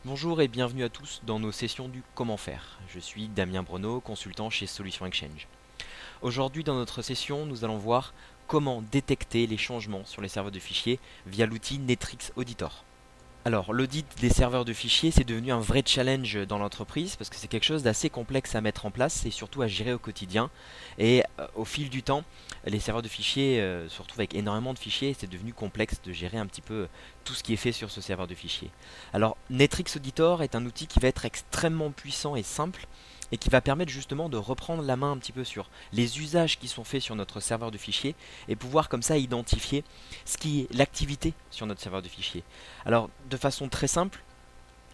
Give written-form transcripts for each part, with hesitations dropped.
Bonjour et bienvenue à tous dans nos sessions du Comment faire. Je suis Damien Breneau, consultant chez Solutions Exchange. Aujourd'hui dans notre session, nous allons voir comment détecter les changements sur les serveurs de fichiers via l'outil Netrix Auditor. Alors, l'audit des serveurs de fichiers, c'est devenu un vrai challenge dans l'entreprise parce que c'est quelque chose d'assez complexe à mettre en place et surtout à gérer au quotidien. Et au fil du temps, les serveurs de fichiers se retrouvent avec énormément de fichiers et c'est devenu complexe de gérer un petit peu tout ce qui est fait sur ce serveur de fichiers. Alors, Netrix Auditor est un outil qui va être extrêmement puissant et simple et qui va permettre justement de reprendre la main un petit peu sur les usages qui sont faits sur notre serveur de fichiers et pouvoir comme ça identifier ce qui est l'activité sur notre serveur de fichiers. Alors, de façon très simple,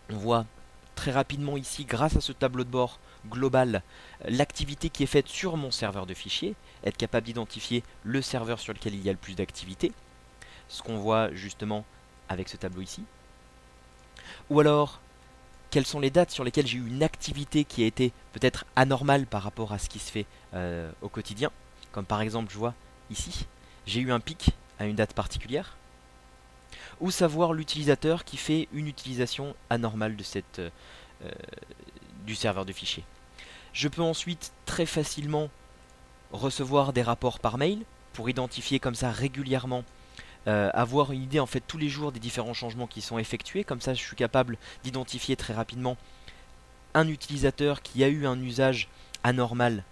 on voit très rapidement ici, grâce à ce tableau de bord global, l'activité qui est faite sur mon serveur de fichiers, être capable d'identifier le serveur sur lequel il y a le plus d'activité, ce qu'on voit justement avec ce tableau ici. Ou alors, quelles sont les dates sur lesquelles j'ai eu une activité qui a été peut-être anormale par rapport à ce qui se fait au quotidien. Comme par exemple, je vois ici, j'ai eu un pic à une date particulière. Ou savoir l'utilisateur qui fait une utilisation anormale de du serveur de fichiers. Je peux ensuite très facilement recevoir des rapports par mail pour identifier comme ça régulièrement, avoir une idée en fait tous les jours des différents changements qui sont effectués. Comme ça, je suis capable d'identifier très rapidement un utilisateur qui a eu un usage anormal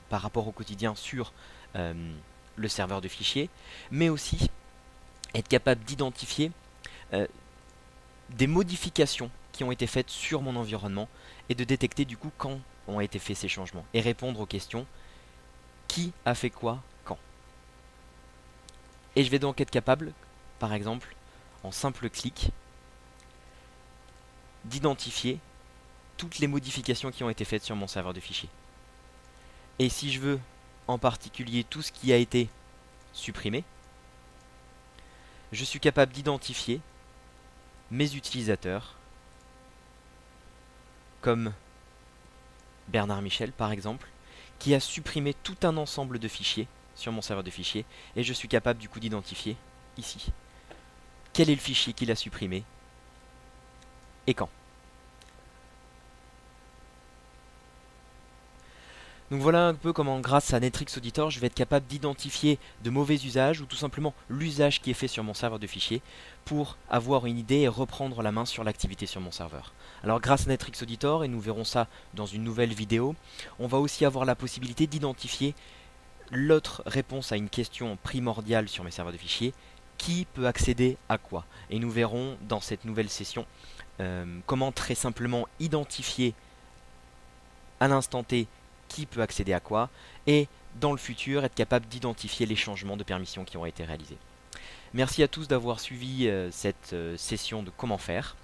par rapport au quotidien sur euh, le serveur de fichiers, mais aussi être capable d'identifier euh, des modifications qui ont été faites sur mon environnement et de détecter du coup quand ont été faits ces changements et répondre aux questions qui a fait quoi quand. Et je vais donc être capable, par exemple, en simple clic, d'identifier toutes les modifications qui ont été faites sur mon serveur de fichiers. Et si je veux en particulier tout ce qui a été supprimé, je suis capable d'identifier mes utilisateurs comme Bernard Michel par exemple, qui a supprimé tout un ensemble de fichiers sur mon serveur de fichiers, et je suis capable du coup d'identifier ici quel est le fichier qu'il a supprimé et quand. Donc voilà un peu comment grâce à Netrix Auditor je vais être capable d'identifier de mauvais usages ou tout simplement l'usage qui est fait sur mon serveur de fichiers pour avoir une idée et reprendre la main sur l'activité sur mon serveur. Alors grâce à Netrix Auditor, et nous verrons ça dans une nouvelle vidéo, on va aussi avoir la possibilité d'identifier l'autre réponse à une question primordiale sur mes serveurs de fichiers: qui peut accéder à quoi. Et nous verrons dans cette nouvelle session comment très simplement identifier à l'instant T qui peut accéder à quoi, et dans le futur être capable d'identifier les changements de permission qui ont été réalisés. Merci à tous d'avoir suivi cette session de comment faire.